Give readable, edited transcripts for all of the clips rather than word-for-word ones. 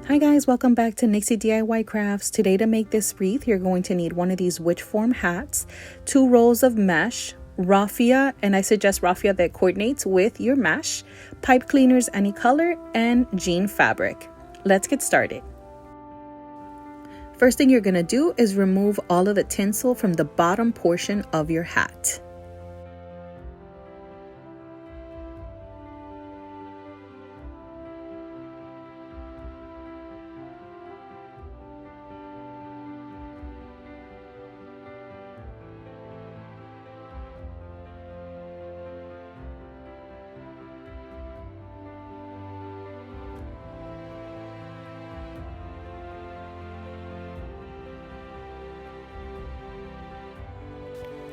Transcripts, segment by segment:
Hi guys, welcome back to Nixie DIY Crafts. Today to make this wreath, you're going to need one of these witch form hats, 2 rolls of mesh, raffia, and I suggest raffia that coordinates with your mesh, pipe cleaners any color, and jean fabric. Let's get started. First thing you're going to do is remove all of the tinsel from the bottom portion of your hat.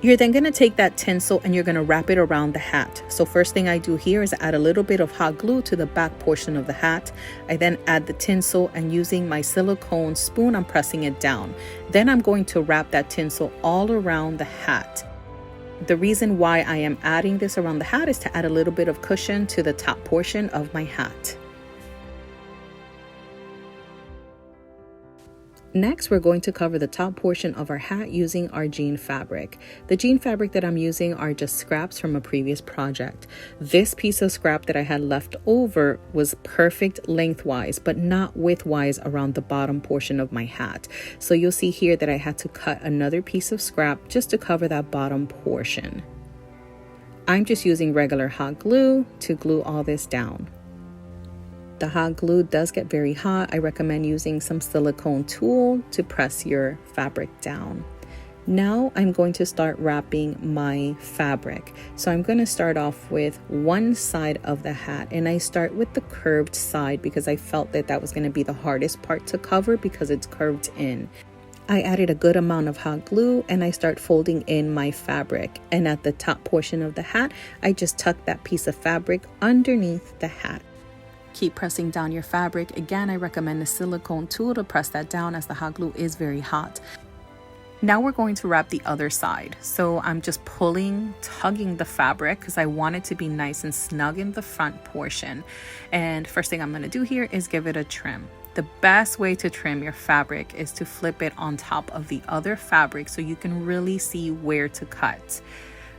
You're then going to take that tinsel and you're going to wrap it around the hat. So first thing I do here is add a little bit of hot glue to the back portion of the hat. I then add the tinsel and using my silicone spoon, I'm pressing it down. Then I'm going to wrap that tinsel all around the hat. The reason why I am adding this around the hat is to add a little bit of cushion to the top portion of my hat. Next, we're going to cover the top portion of our hat using our jean fabric. The jean fabric that I'm using are just scraps from a previous project. This piece of scrap that I had left over was perfect lengthwise, but not widthwise around the bottom portion of my hat. So you'll see here that I had to cut another piece of scrap just to cover that bottom portion. I'm just using regular hot glue to glue all this down. The hot glue does get very hot. I recommend using some silicone tool to press your fabric down. Now I'm going to start wrapping my fabric. So I'm going to start off with one side of the hat, and I start with the curved side because I felt that that was going to be the hardest part to cover because it's curved in. I added a good amount of hot glue and I start folding in my fabric, and at the top portion of the hat I just tuck that piece of fabric underneath the hat. Keep pressing down your fabric. Again, I recommend a silicone tool to press that down as the hot glue is very hot. Now we're going to wrap the other side. So I'm just tugging the fabric because I want it to be nice and snug in the front portion. And first thing I'm going to do here is give it a trim. The best way to trim your fabric is to flip it on top of the other fabric so you can really see where to cut.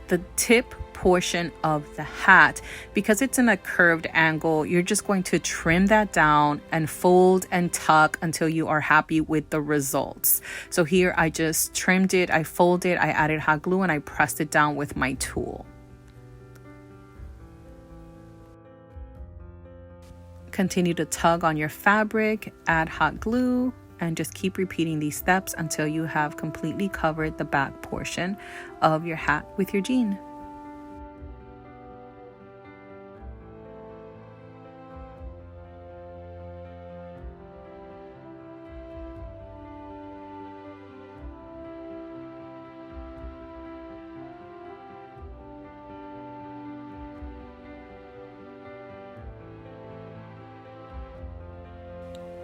The tip portion of the hat, because it's in a curved angle, you're just going to trim that down and fold and tuck until you are happy with the results. So here I just trimmed it, I folded, I added hot glue, and I pressed it down with my tool. Continue to tug on your fabric, add hot glue, and just keep repeating these steps until you have completely covered the back portion of your hat with your jean.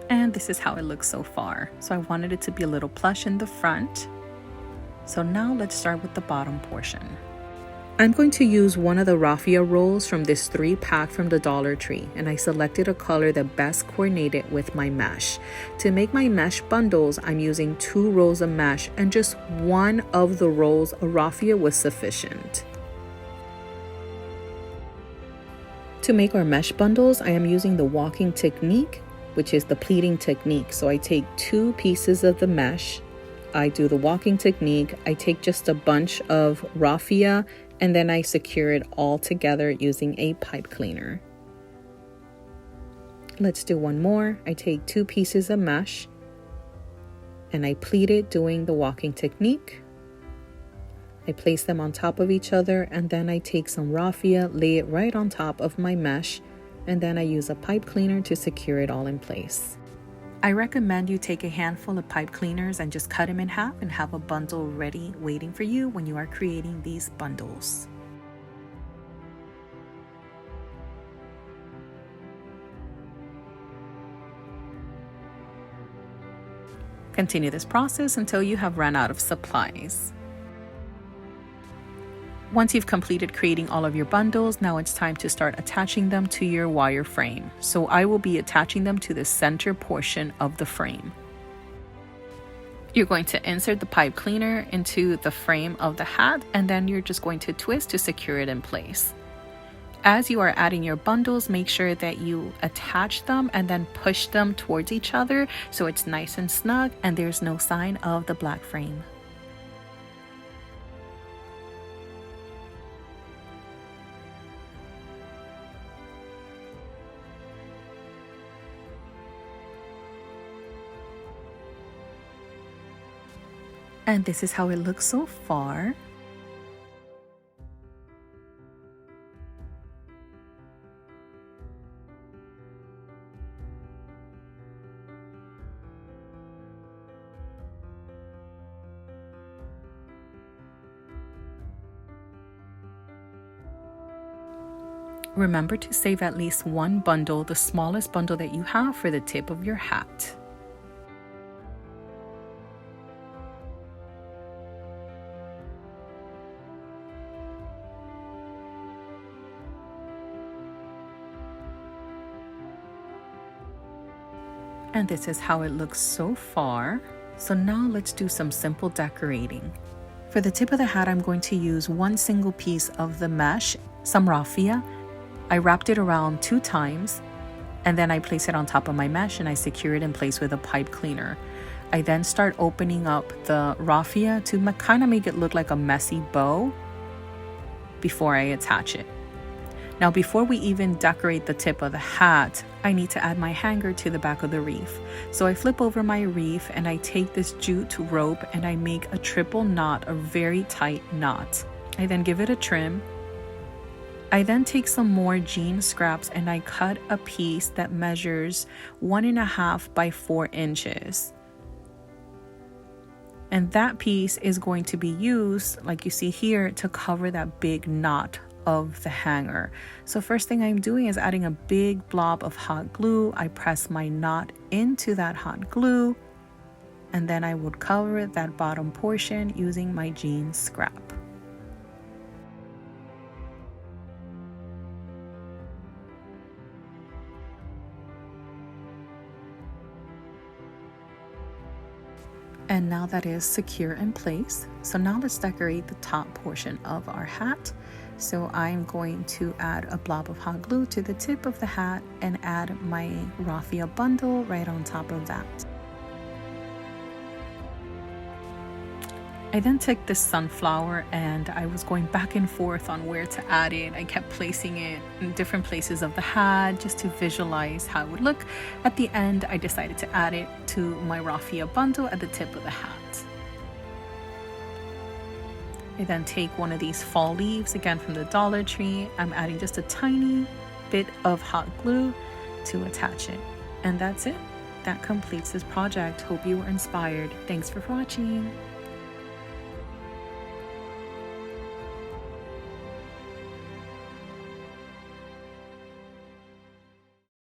And this is how it looks so far. So I wanted it to be a little plush in the front. So now let's start with the bottom portion. I'm going to use one of the raffia rolls from this 3-pack from the Dollar Tree, and I selected a color that best coordinated with my mesh. To make my mesh bundles, I'm using 2 rolls of mesh, and just one of the rolls of raffia was sufficient. To make our mesh bundles, I am using the walking technique, which is the pleating technique. So I take 2 pieces of the mesh, I do the walking technique, I take just a bunch of raffia, and then I secure it all together using a pipe cleaner. Let's do one more. I take 2 pieces of mesh and I pleat it doing the walking technique. I place them on top of each other, and then I take some raffia, lay it right on top of my mesh, and then I use a pipe cleaner to secure it all in place. I recommend you take a handful of pipe cleaners and just cut them in half and have a bundle ready waiting for you when you are creating these bundles. Continue this process until you have run out of supplies. Once you've completed creating all of your bundles, now it's time to start attaching them to your wire frame. So I will be attaching them to the center portion of the frame. You're going to insert the pipe cleaner into the frame of the hat, and then you're just going to twist to secure it in place. As you are adding your bundles, make sure that you attach them and then push them towards each other so it's nice and snug and there's no sign of the black frame. And this is how it looks so far. Remember to save at least one bundle, the smallest bundle that you have, for the tip of your hat. And this is how it looks so far. So now let's do some simple decorating. For the tip of the hat, I'm going to use one single piece of the mesh, some raffia. I wrapped it around 2 times, and then I place it on top of my mesh and I secure it in place with a pipe cleaner. I then start opening up the raffia to kind of make it look like a messy bow before I attach it. Now, before we even decorate the tip of the hat, I need to add my hanger to the back of the wreath. So I flip over my wreath and I take this jute rope and I make a triple knot, a very tight knot. I then give it a trim. I then take some more jean scraps and I cut a piece that measures 1.5 by 4 inches. And that piece is going to be used, like you see here, to cover that big knot of the hanger. So first thing I'm doing is adding a big blob of hot glue. I press my knot into that hot glue, and then I would cover that bottom portion using my jean scrap. And now that is secure in place. So now let's decorate the top portion of our hat. So I'm going to add a blob of hot glue to the tip of the hat and add my raffia bundle right on top of that. I then took this sunflower and I was going back and forth on where to add it. I kept placing it in different places of the hat just to visualize how it would look. At the end, I decided to add it to my raffia bundle at the tip of the hat. I then take one of these fall leaves, again from the Dollar Tree. I'm adding just a tiny bit of hot glue to attach it. And that's it. That completes this project. Hope you were inspired. Thanks for watching.